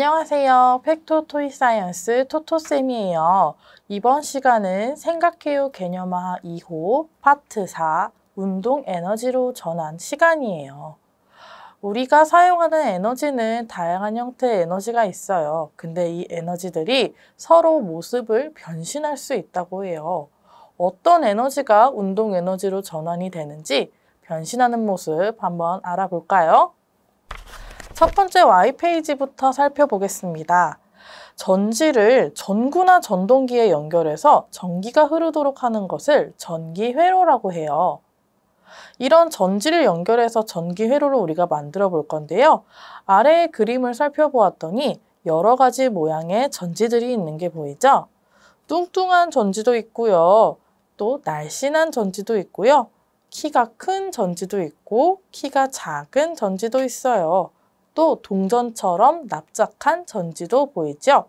안녕하세요. 팩토 토이 사이언스 토토쌤이에요. 이번 시간은 생각해요 개념화 2호 파트 4 운동 에너지로 전환 시간이에요. 우리가 사용하는 에너지는 다양한 형태의 에너지가 있어요. 근데 이 에너지들이 서로 모습을 변신할 수 있다고 해요. 어떤 에너지가 운동 에너지로 전환이 되는지 변신하는 모습 한번 알아볼까요? 첫 번째 Y페이지부터 살펴보겠습니다. 전지를 전구나 전동기에 연결해서 전기가 흐르도록 하는 것을 전기회로라고 해요. 이런 전지를 연결해서 전기회로를 우리가 만들어 볼 건데요. 아래의 그림을 살펴보았더니 여러 가지 모양의 전지들이 있는 게 보이죠? 뚱뚱한 전지도 있고요. 또 날씬한 전지도 있고요. 키가 큰 전지도 있고 키가 작은 전지도 있어요. 또 동전처럼 납작한 전지도 보이죠?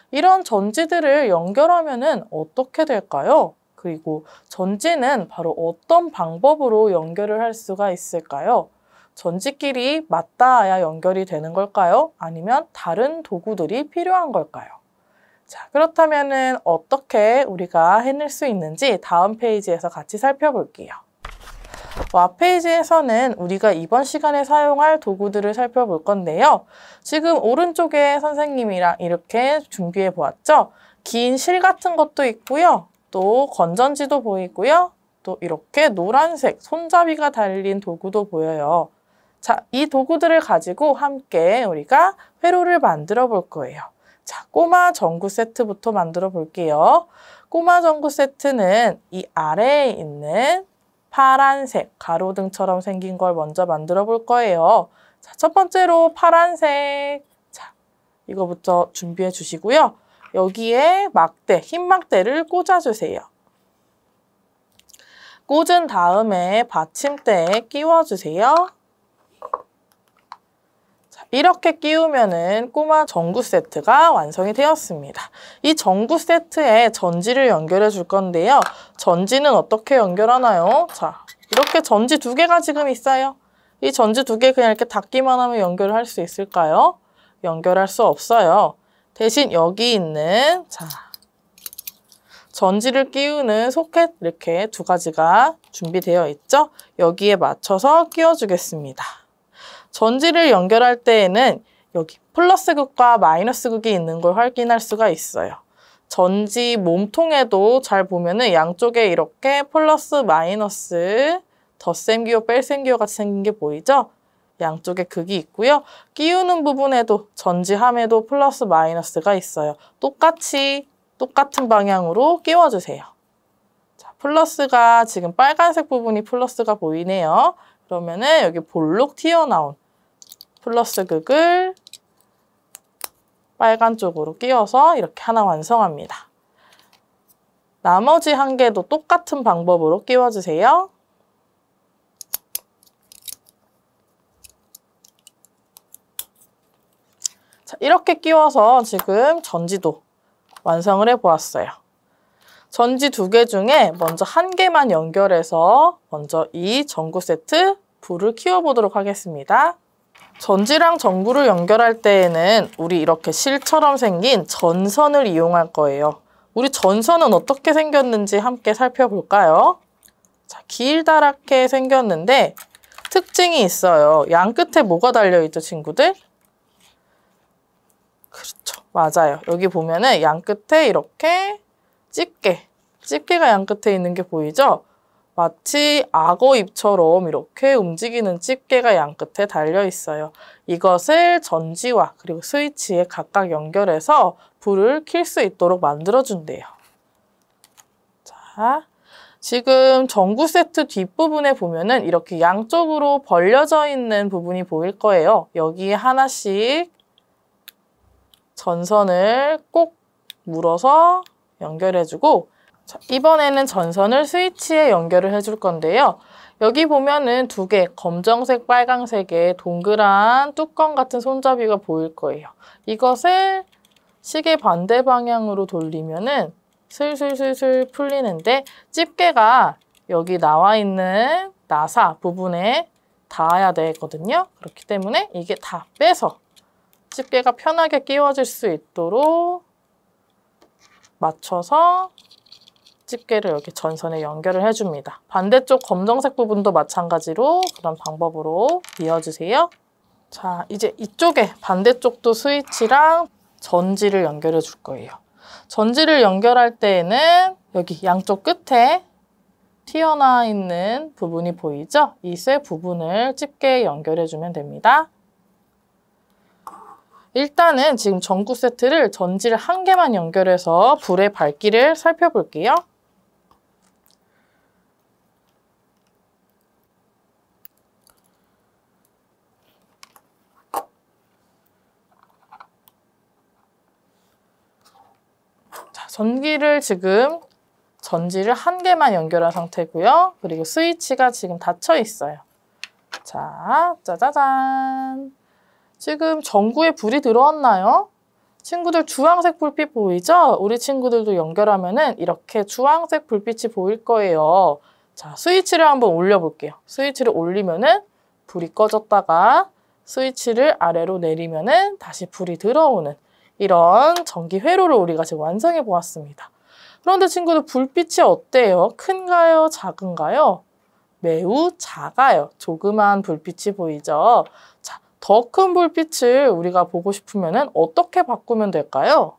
이런 전지들을 연결하면은 어떻게 될까요? 그리고 전지는 바로 어떤 방법으로 연결을 할 수가 있을까요? 전지끼리 맞닿아야 연결이 되는 걸까요? 아니면 다른 도구들이 필요한 걸까요? 자, 그렇다면은 어떻게 우리가 해낼 수 있는지 다음 페이지에서 같이 살펴볼게요. 앞페이지에서는 우리가 이번 시간에 사용할 도구들을 살펴볼 건데요. 지금 오른쪽에 선생님이랑 이렇게 준비해 보았죠? 긴 실 같은 것도 있고요. 또 건전지도 보이고요. 또 이렇게 노란색 손잡이가 달린 도구도 보여요. 자, 이 도구들을 가지고 함께 우리가 회로를 만들어 볼 거예요. 자, 꼬마 전구 세트부터 만들어 볼게요. 꼬마 전구 세트는 이 아래에 있는 파란색 가로등처럼 생긴 걸 먼저 만들어 볼 거예요. 자, 첫 번째로 파란색. 자, 이거부터 준비해 주시고요. 여기에 막대, 흰 막대를 꽂아주세요. 꽂은 다음에 받침대에 끼워주세요. 자, 이렇게 끼우면은 꼬마 전구 세트가 완성이 되었습니다. 이 전구 세트에 전지를 연결해 줄 건데요. 전지는 어떻게 연결하나요? 자, 이렇게 전지 두 개가 지금 있어요. 이 전지 두 개 그냥 이렇게 닫기만 하면 연결을 할 수 있을까요? 연결할 수 없어요. 대신 여기 있는 전지를 끼우는 소켓 이렇게 두 가지가 준비되어 있죠? 여기에 맞춰서 끼워주겠습니다. 전지를 연결할 때에는 여기 플러스 극과 마이너스 극이 있는 걸 확인할 수가 있어요. 전지 몸통에도 잘 보면은 양쪽에 이렇게 플러스 마이너스 덧셈기호 뺄셈기호 같이 생긴 게 보이죠? 양쪽에 극이 있고요. 끼우는 부분에도 전지함에도 플러스 마이너스가 있어요. 똑같은 방향으로 끼워주세요. 자, 플러스가 지금 빨간색 부분이 플러스가 보이네요. 그러면은 여기 볼록 튀어나온 플러스 극을 빨간 쪽으로 끼워서 이렇게 하나 완성합니다. 나머지 한 개도 똑같은 방법으로 끼워주세요. 자, 이렇게 끼워서 지금 전지도 완성을 해보았어요. 전지 두 개 중에 먼저 한 개만 연결해서 먼저 이 전구 세트 불을 키워보도록 하겠습니다. 전지랑 전구를 연결할 때에는 우리 이렇게 실처럼 생긴 전선을 이용할 거예요. 우리 전선은 어떻게 생겼는지 함께 살펴볼까요? 자, 길다랗게 생겼는데 특징이 있어요. 양 끝에 뭐가 달려있죠, 친구들? 그렇죠. 맞아요. 여기 보면은 양 끝에 이렇게 집게가 양 끝에 있는 게 보이죠? 마치 악어 입처럼 이렇게 움직이는 집게가 양 끝에 달려 있어요. 이것을 전지와 그리고 스위치에 각각 연결해서 불을 켤 수 있도록 만들어준대요. 자, 지금 전구 세트 뒷부분에 보면은 이렇게 양쪽으로 벌려져 있는 부분이 보일 거예요. 여기에 하나씩 전선을 꼭 물어서 연결해주고 자, 이번에는 전선을 스위치에 연결을 해줄 건데요. 여기 보면은 두 개 검정색, 빨강색의 동그란 뚜껑 같은 손잡이가 보일 거예요. 이것을 시계 반대 방향으로 돌리면은 슬슬슬슬 풀리는데 집게가 여기 나와 있는 나사 부분에 닿아야 되거든요. 그렇기 때문에 이게 다 빼서 집게가 편하게 끼워질 수 있도록 맞춰서 집게를 여기 전선에 연결을 해줍니다. 반대쪽 검정색 부분도 마찬가지로 그런 방법으로 이어주세요. 자, 이제 이쪽에 반대쪽도 스위치랑 전지를 연결해 줄 거예요. 전지를 연결할 때에는 여기 양쪽 끝에 튀어나와 있는 부분이 보이죠? 이 쇠 부분을 집게에 연결해 주면 됩니다. 일단은 지금 전구 세트를 전지를 한 개만 연결해서 불의 밝기를 살펴볼게요. 자, 전지를 한 개만 연결한 상태고요. 그리고 스위치가 지금 닫혀 있어요. 자, 짜자잔. 지금 전구에 불이 들어왔나요? 친구들 주황색 불빛 보이죠? 우리 친구들도 연결하면은 이렇게 주황색 불빛이 보일 거예요. 자, 스위치를 한번 올려볼게요. 스위치를 올리면은 불이 꺼졌다가 스위치를 아래로 내리면은 다시 불이 들어오는 이런 전기 회로를 우리가 지금 완성해 보았습니다. 그런데 친구들 불빛이 어때요? 큰가요? 작은가요? 매우 작아요. 조그만 불빛이 보이죠? 자, 더 큰 불빛을 우리가 보고 싶으면 어떻게 바꾸면 될까요?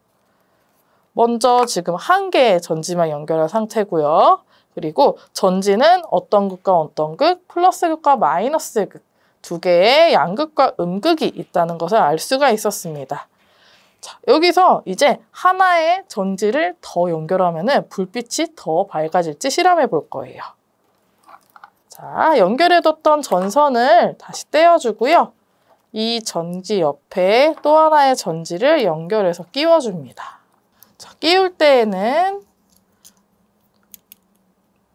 먼저 지금 한 개의 전지만 연결한 상태고요. 그리고 전지는 어떤 극과 어떤 극, 플러스 극과 마이너스 극, 두 개의 양극과 음극이 있다는 것을 알 수가 있었습니다. 자, 여기서 이제 하나의 전지를 더 연결하면 불빛이 더 밝아질지 실험해 볼 거예요. 자, 연결해뒀던 전선을 다시 떼어주고요. 이 전지 옆에 또 하나의 전지를 연결해서 끼워줍니다. 자, 끼울 때에는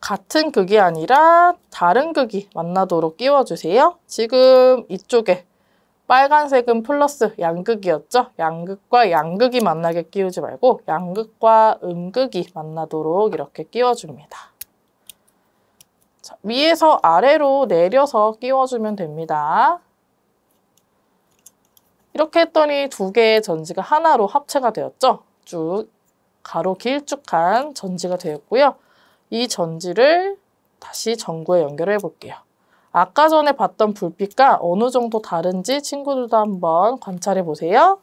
같은 극이 아니라 다른 극이 만나도록 끼워주세요. 지금 이쪽에 빨간색은 플러스 양극이었죠? 양극과 양극이 만나게 끼우지 말고 양극과 음극이 만나도록 이렇게 끼워줍니다. 자, 위에서 아래로 내려서 끼워주면 됩니다. 이렇게 했더니 두 개의 전지가 하나로 합체가 되었죠? 쭉 가로 길쭉한 전지가 되었고요. 이 전지를 다시 전구에 연결해 볼게요. 아까 전에 봤던 불빛과 어느 정도 다른지 친구들도 한번 관찰해 보세요.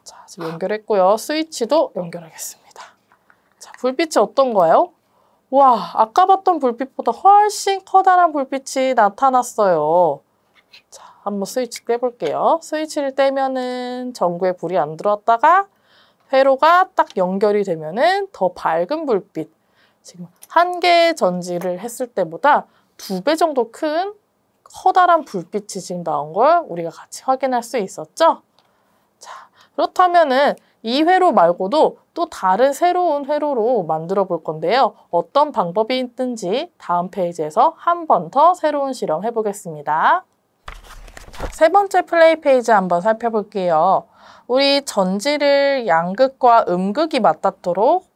자, 지금 연결했고요. 스위치도 연결하겠습니다. 자, 불빛이 어떤가요? 와, 아까 봤던 불빛보다 훨씬 커다란 불빛이 나타났어요. 자, 한번 스위치 떼볼게요. 스위치를 떼면은 전구에 불이 안 들어왔다가 회로가 딱 연결이 되면은 더 밝은 불빛. 지금 한 개의 전지를 했을 때보다 2배 정도 큰 커다란 불빛이 지금 나온 걸 우리가 같이 확인할 수 있었죠? 자, 그렇다면은 이 회로 말고도 또 다른 새로운 회로로 만들어 볼 건데요. 어떤 방법이 있든지 다음 페이지에서 한 번 더 새로운 실험 해보겠습니다. 자, 세 번째 플레이 페이지 한번 살펴볼게요. 우리 전지를 양극과 음극이 맞닿도록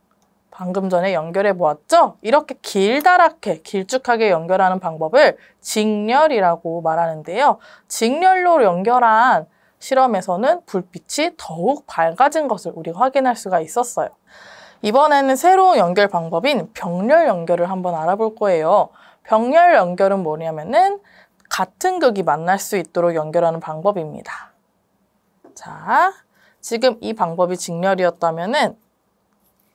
방금 전에 연결해 보았죠? 이렇게 길다랗게 길쭉하게 연결하는 방법을 직렬이라고 말하는데요. 직렬로 연결한 실험에서는 불빛이 더욱 밝아진 것을 우리가 확인할 수가 있었어요. 이번에는 새로운 연결 방법인 병렬 연결을 한번 알아볼 거예요. 병렬 연결은 뭐냐면은 같은 극이 만날 수 있도록 연결하는 방법입니다. 자, 지금 이 방법이 직렬이었다면은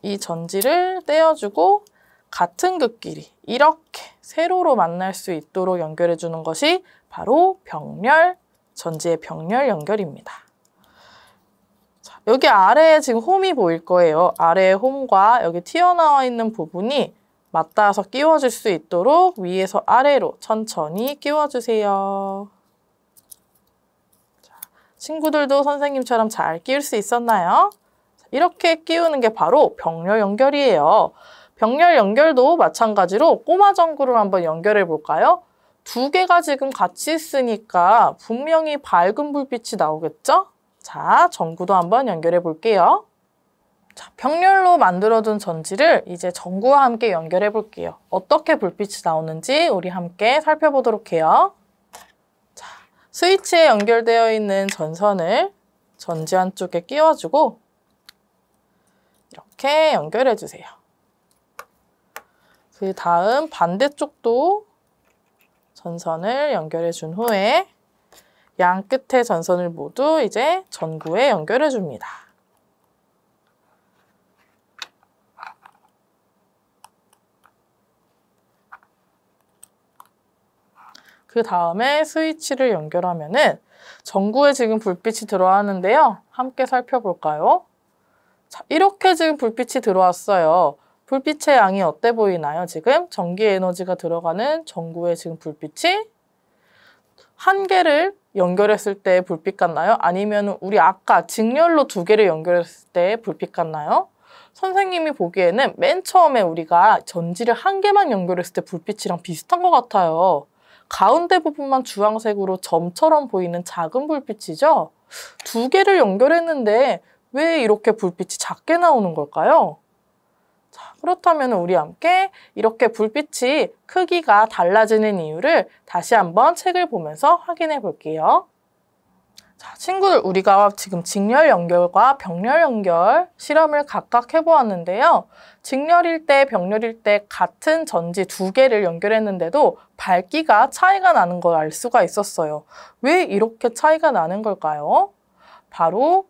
이 전지를 떼어주고 같은 극끼리 이렇게 세로로 만날 수 있도록 연결해 주는 것이 바로 병렬, 전지의 병렬 연결입니다. 자, 여기 아래에 지금 홈이 보일 거예요. 아래의 홈과 여기 튀어나와 있는 부분이 맞닿아서 끼워질 수 있도록 위에서 아래로 천천히 끼워주세요. 자, 친구들도 선생님처럼 잘 끼울 수 있었나요? 이렇게 끼우는 게 바로 병렬 연결이에요. 병렬 연결도 마찬가지로 꼬마 전구를 한번 연결해 볼까요? 두 개가 지금 같이 있으니까 분명히 밝은 불빛이 나오겠죠? 자, 전구도 한번 연결해 볼게요. 자, 병렬로 만들어둔 전지를 이제 전구와 함께 연결해 볼게요. 어떻게 불빛이 나오는지 우리 함께 살펴보도록 해요. 자, 스위치에 연결되어 있는 전선을 전지 한쪽에 끼워주고 이렇게 연결해 주세요. 그 다음 반대쪽도 전선을 연결해 준 후에 양 끝의 전선을 모두 이제 전구에 연결해 줍니다. 그 다음에 스위치를 연결하면은 전구에 지금 불빛이 들어왔는데요. 함께 살펴볼까요? 자, 이렇게 지금 불빛이 들어왔어요. 불빛의 양이 어때 보이나요? 지금 전기 에너지가 들어가는 전구에 지금 불빛이 한 개를 연결했을 때 불빛 같나요? 아니면 우리 아까 직렬로 두 개를 연결했을 때 불빛 같나요? 선생님이 보기에는 맨 처음에 우리가 전지를 한 개만 연결했을 때 불빛이랑 비슷한 것 같아요. 가운데 부분만 주황색으로 점처럼 보이는 작은 불빛이죠? 두 개를 연결했는데 왜 이렇게 불빛이 작게 나오는 걸까요? 자, 그렇다면 우리 함께 이렇게 불빛이 크기가 달라지는 이유를 다시 한번 책을 보면서 확인해 볼게요. 자, 친구들, 우리가 지금 직렬 연결과 병렬 연결 실험을 각각 해보았는데요. 직렬일 때, 병렬일 때 같은 전지 두 개를 연결했는데도 밝기가 차이가 나는 걸 알 수가 있었어요. 왜 이렇게 차이가 나는 걸까요? 바로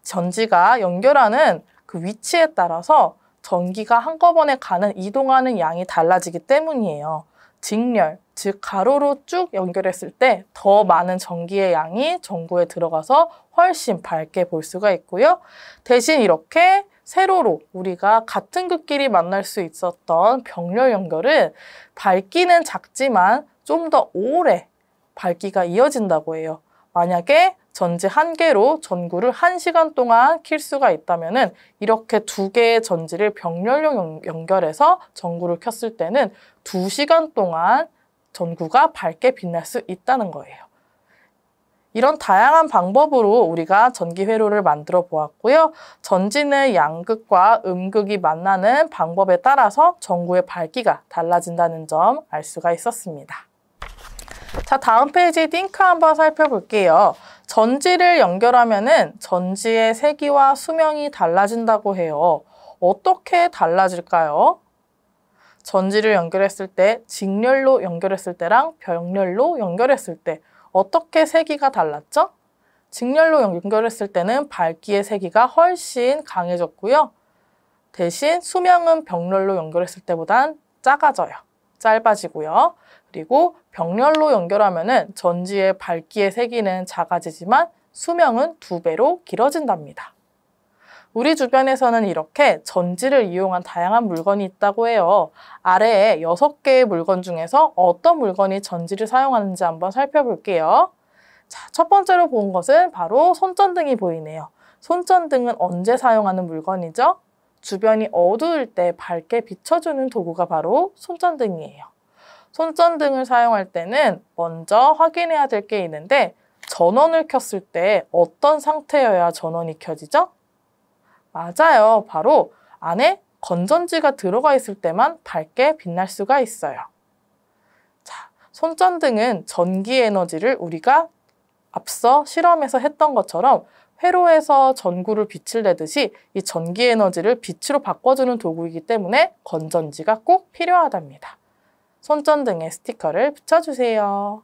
전지가 연결하는 그 위치에 따라서 전기가 한꺼번에 이동하는 양이 달라지기 때문이에요. 직렬, 즉 가로로 쭉 연결했을 때 더 많은 전기의 양이 전구에 들어가서 훨씬 밝게 볼 수가 있고요. 대신 이렇게 세로로 우리가 같은 극끼리 만날 수 있었던 병렬 연결은 밝기는 작지만 좀 더 오래 밝기가 이어진다고 해요. 만약에 전지 한 개로 전구를 1시간 동안 킬 수가 있다면 이렇게 두 개의 전지를 병렬로 연결해서 전구를 켰을 때는 2시간 동안 전구가 밝게 빛날 수 있다는 거예요. 이런 다양한 방법으로 우리가 전기 회로를 만들어 보았고요. 전지는 양극과 음극이 만나는 방법에 따라서 전구의 밝기가 달라진다는 점 알 수가 있었습니다. 자, 다음 페이지 띵크 한번 살펴볼게요. 전지를 연결하면은 전지의 세기와 수명이 달라진다고 해요. 어떻게 달라질까요? 전지를 연결했을 때, 직렬로 연결했을 때랑 병렬로 연결했을 때 어떻게 세기가 달랐죠? 직렬로 연결했을 때는 밝기의 세기가 훨씬 강해졌고요. 대신 수명은 병렬로 연결했을 때보단 작아져요. 짧아지고요. 그리고 병렬로 연결하면은 전지의 밝기의 세기는 작아지지만 수명은 2배로 길어진답니다. 우리 주변에서는 이렇게 전지를 이용한 다양한 물건이 있다고 해요. 아래에 6개의 물건 중에서 어떤 물건이 전지를 사용하는지 한번 살펴볼게요. 자, 첫 번째로 본 것은 바로 손전등이 보이네요. 손전등은 언제 사용하는 물건이죠? 주변이 어두울 때 밝게 비춰주는 도구가 바로 손전등이에요. 손전등을 사용할 때는 먼저 확인해야 될 게 있는데 전원을 켰을 때 어떤 상태여야 전원이 켜지죠? 맞아요. 바로 안에 건전지가 들어가 있을 때만 밝게 빛날 수가 있어요. 자, 손전등은 전기 에너지를 우리가 앞서 실험에서 했던 것처럼 회로에서 전구를 빛을 내듯이 이 전기 에너지를 빛으로 바꿔주는 도구이기 때문에 건전지가 꼭 필요하답니다. 손전등에 스티커를 붙여주세요.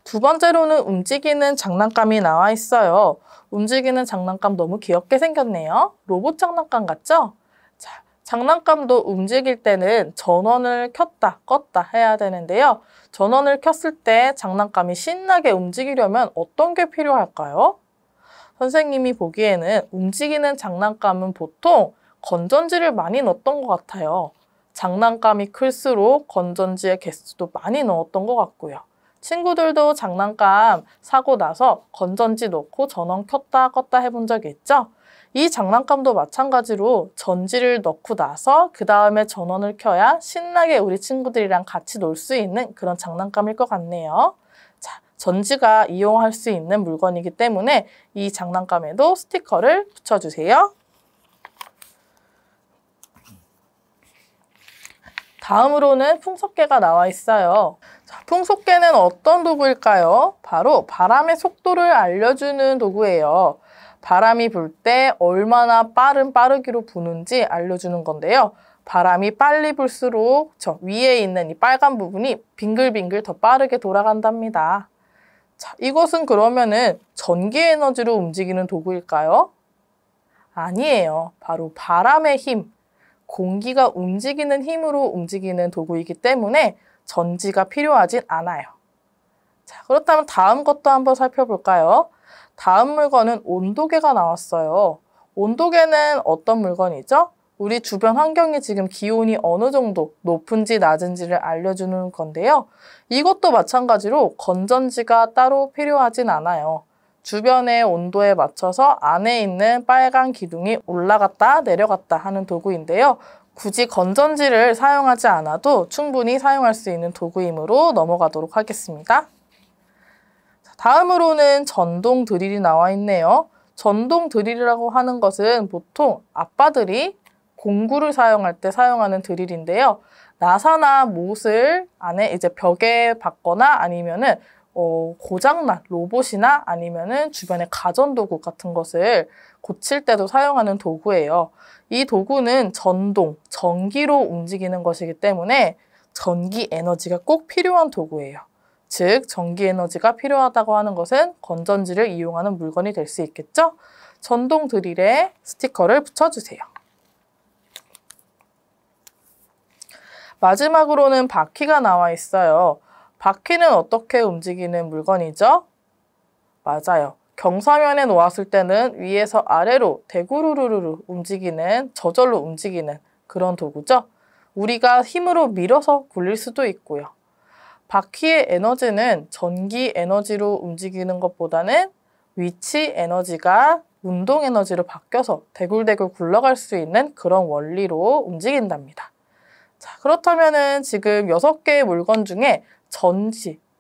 두 번째로는 움직이는 장난감이 나와 있어요. 움직이는 장난감 너무 귀엽게 생겼네요. 로봇 장난감 같죠? 자, 장난감도 움직일 때는 전원을 켰다 껐다 해야 되는데요. 전원을 켰을 때 장난감이 신나게 움직이려면 어떤 게 필요할까요? 선생님이 보기에는 움직이는 장난감은 보통 건전지를 많이 넣었던 것 같아요. 장난감이 클수록 건전지의 개수도 많이 넣었던 것 같고요. 친구들도 장난감 사고 나서 건전지 넣고 전원 켰다 껐다 해본 적이 있죠? 이 장난감도 마찬가지로 전지를 넣고 나서 그 다음에 전원을 켜야 신나게 우리 친구들이랑 같이 놀 수 있는 그런 장난감일 것 같네요. 자, 전지가 이용할 수 있는 물건이기 때문에 이 장난감에도 스티커를 붙여주세요. 다음으로는 풍속계가 나와 있어요. 자, 풍속계는 어떤 도구일까요? 바로 바람의 속도를 알려주는 도구예요. 바람이 불 때 얼마나 빠르기로 부는지 알려주는 건데요. 바람이 빨리 불수록 저 위에 있는 이 빨간 부분이 빙글빙글 더 빠르게 돌아간답니다. 자, 이것은 그러면은 전기 에너지로 움직이는 도구일까요? 아니에요. 바로 바람의 힘, 공기가 움직이는 힘으로 움직이는 도구이기 때문에 전지가 필요하진 않아요. 자, 그렇다면 다음 것도 한번 살펴볼까요? 다음 물건은 온도계가 나왔어요. 온도계는 어떤 물건이죠? 우리 주변 환경이 지금 기온이 어느 정도 높은지 낮은지를 알려주는 건데요. 이것도 마찬가지로 건전지가 따로 필요하진 않아요. 주변의 온도에 맞춰서 안에 있는 빨간 기둥이 올라갔다 내려갔다 하는 도구인데요. 굳이 건전지를 사용하지 않아도 충분히 사용할 수 있는 도구이므로 넘어가도록 하겠습니다. 다음으로는 전동 드릴이 나와 있네요. 전동 드릴이라고 하는 것은 보통 아빠들이 공구를 사용할 때 사용하는 드릴인데요. 나사나 못을 안에 이제 벽에 박거나 아니면은 고장난 로봇이나 아니면은 주변의 가전도구 같은 것을 고칠 때도 사용하는 도구예요. 이 도구는 전기로 움직이는 것이기 때문에 전기 에너지가 꼭 필요한 도구예요. 즉, 전기 에너지가 필요하다고 하는 것은 건전지를 이용하는 물건이 될 수 있겠죠? 전동 드릴에 스티커를 붙여주세요. 마지막으로는 바퀴가 나와 있어요. 바퀴는 어떻게 움직이는 물건이죠? 맞아요. 경사면에 놓았을 때는 위에서 아래로 대구르르르 움직이는, 저절로 움직이는 그런 도구죠. 우리가 힘으로 밀어서 굴릴 수도 있고요. 바퀴의 에너지는 전기 에너지로 움직이는 것보다는 위치 에너지가 운동 에너지로 바뀌어서 대굴대굴 굴러갈 수 있는 그런 원리로 움직인답니다. 자, 그렇다면은 지금 6개의 물건 중에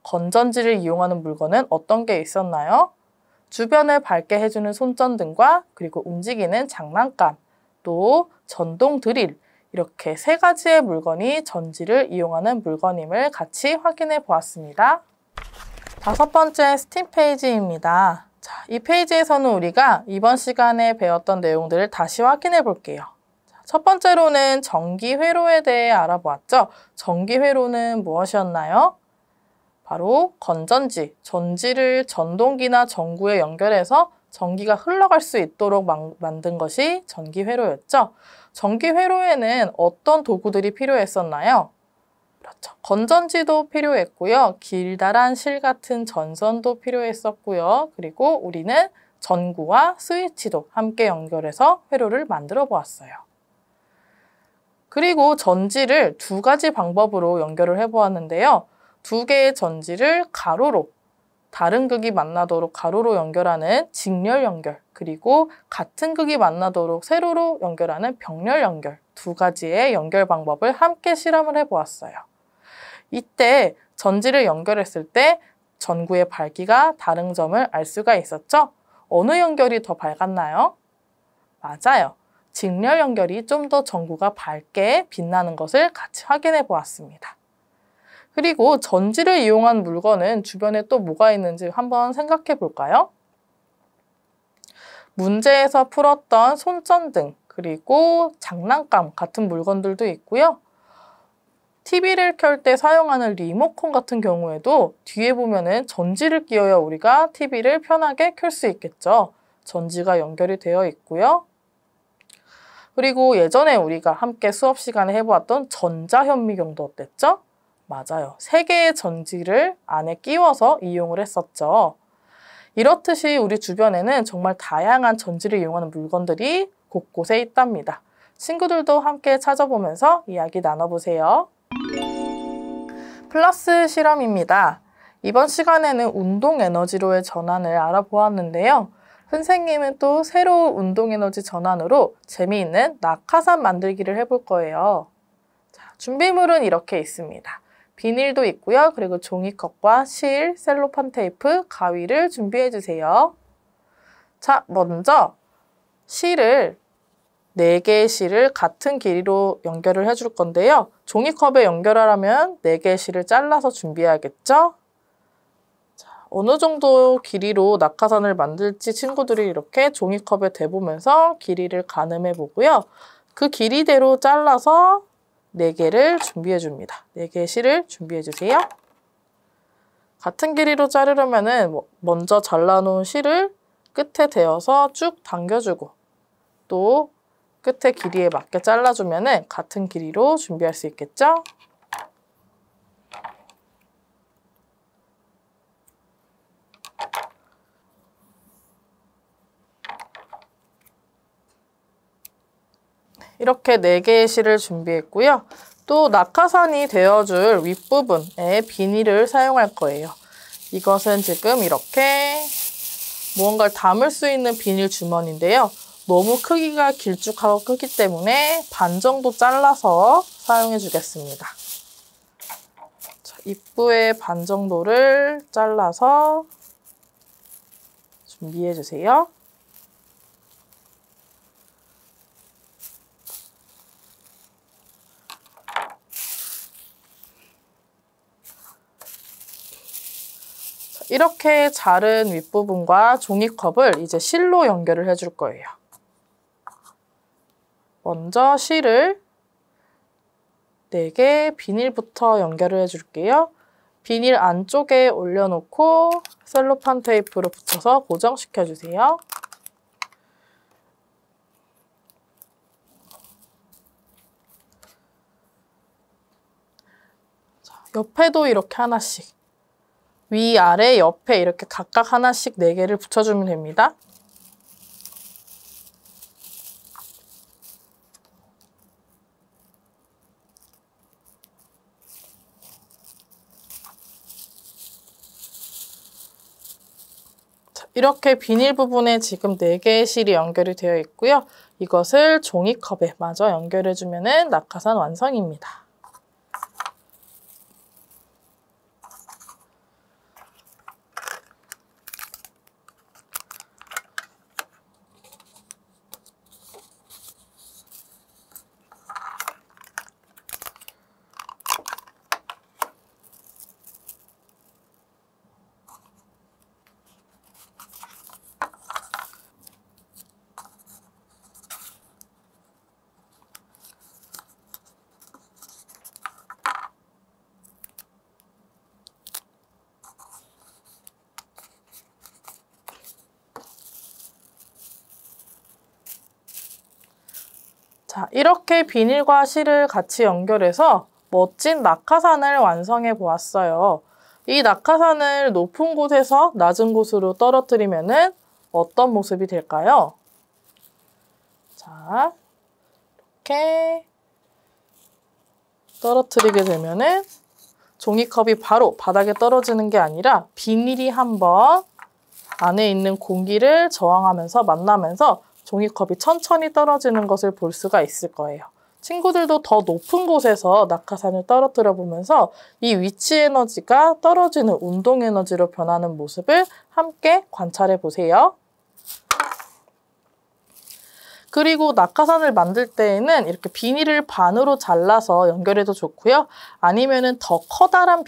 건전지를 이용하는 물건은 어떤 게 있었나요? 주변을 밝게 해주는 손전등과 그리고 움직이는 장난감, 또 전동 드릴, 이렇게 3가지의 물건이 전지를 이용하는 물건임을 같이 확인해 보았습니다. 5번째 스팀 페이지입니다. 자, 이 페이지에서는 우리가 이번 시간에 배웠던 내용들을 다시 확인해 볼게요. 첫 번째로는 전기회로에 대해 알아보았죠. 전기회로는 무엇이었나요? 바로 건전지, 전지를 전동기나 전구에 연결해서 전기가 흘러갈 수 있도록 만든 것이 전기회로였죠. 전기회로에는 어떤 도구들이 필요했었나요? 그렇죠. 건전지도 필요했고요. 길다란 실 같은 전선도 필요했었고요. 그리고 우리는 전구와 스위치도 함께 연결해서 회로를 만들어 보았어요. 그리고 전지를 2가지 방법으로 연결을 해보았는데요. 2개의 전지를 가로로, 다른 극이 만나도록 가로로 연결하는 직렬 연결, 그리고 같은 극이 만나도록 세로로 연결하는 병렬 연결, 2가지의 연결 방법을 함께 실험을 해보았어요. 이때 전지를 연결했을 때 전구의 밝기가 다른 점을 알 수가 있었죠? 어느 연결이 더 밝았나요? 맞아요. 직렬 연결이 좀 더 전구가 밝게 빛나는 것을 같이 확인해 보았습니다. 그리고 전지를 이용한 물건은 주변에 또 뭐가 있는지 한번 생각해 볼까요? 문제에서 풀었던 손전등, 그리고 장난감 같은 물건들도 있고요. TV를 켤 때 사용하는 리모컨 같은 경우에도 뒤에 보면은 전지를 끼워야 우리가 TV를 편하게 켤 수 있겠죠. 전지가 연결이 되어 있고요. 그리고 예전에 우리가 함께 수업 시간에 해보았던 전자현미경도 어땠죠? 맞아요. 3개의 전지를 안에 끼워서 이용을 했었죠. 이렇듯이 우리 주변에는 정말 다양한 전지를 이용하는 물건들이 곳곳에 있답니다. 친구들도 함께 찾아보면서 이야기 나눠보세요. 플러스 실험입니다. 이번 시간에는 운동 에너지로의 전환을 알아보았는데요. 선생님은 또 새로운 운동 에너지 전환으로 재미있는 낙하산 만들기를 해볼 거예요. 자, 준비물은 이렇게 있습니다. 비닐도 있고요. 그리고 종이컵과 실, 셀로판 테이프, 가위를 준비해 주세요. 자, 먼저 실을 4개의 실을 같은 길이로 연결을 해줄 건데요. 종이컵에 연결하려면 4개의 실을 잘라서 준비해야겠죠? 자, 어느 정도 길이로 낙하산을 만들지 친구들이 이렇게 종이컵에 대보면서 길이를 가늠해 보고요. 그 길이대로 잘라서 4개를 준비해 줍니다. 4개의 실을 준비해 주세요. 같은 길이로 자르려면 먼저 잘라놓은 실을 끝에 대어서 쭉 당겨주고 또 끝에 길이에 맞게 잘라주면 같은 길이로 준비할 수 있겠죠? 이렇게 4개의 실을 준비했고요. 또 낙하산이 되어줄 윗부분에 비닐을 사용할 거예요. 이것은 지금 이렇게 무언가를 담을 수 있는 비닐 주머니인데요. 너무 크기가 길쭉하고 크기 때문에 반 정도 잘라서 사용해 주겠습니다. 자, 입구의 반 정도를 잘라서 준비해 주세요. 이렇게 자른 윗부분과 종이컵을 이제 실로 연결을 해줄 거예요. 먼저 실을 4개 비닐부터 연결을 해줄게요. 비닐 안쪽에 올려놓고 셀로판 테이프로 붙여서 고정시켜주세요. 자, 옆에도 이렇게 하나씩, 위, 아래, 옆에 이렇게 각각 하나씩 4개를 붙여주면 됩니다. 자, 이렇게 비닐 부분에 지금 4개의 실이 연결이 되어 있고요. 이것을 종이컵에 마저 연결해주면 낙하산 완성입니다. 자, 이렇게 비닐과 실을 같이 연결해서 멋진 낙하산을 완성해 보았어요. 이 낙하산을 높은 곳에서 낮은 곳으로 떨어뜨리면 어떤 모습이 될까요? 자, 이렇게 떨어뜨리게 되면은 종이컵이 바로 바닥에 떨어지는 게 아니라 비닐이 한번 안에 있는 공기를 저항하면서 만나면서 종이컵이 천천히 떨어지는 것을 볼 수가 있을 거예요. 친구들도 더 높은 곳에서 낙하산을 떨어뜨려 보면서 이 위치 에너지가 떨어지는 운동 에너지로 변하는 모습을 함께 관찰해 보세요. 그리고 낙하산을 만들 때에는 이렇게 비닐을 반으로 잘라서 연결해도 좋고요. 아니면은 더 커다란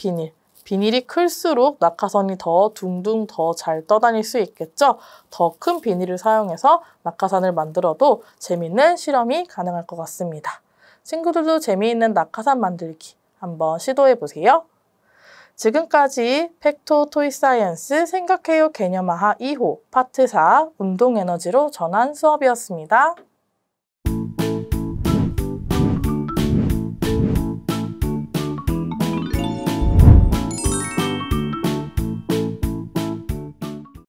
비닐이 클수록 낙하산이 더 둥둥 더 잘 떠다닐 수 있겠죠. 더 큰 비닐을 사용해서 낙하산을 만들어도 재미있는 실험이 가능할 것 같습니다. 친구들도 재미있는 낙하산 만들기 한번 시도해 보세요. 지금까지 팩토 토이 사이언스 생각해요 개념화하 2호 파트 4 운동 에너지로 전환 수업이었습니다.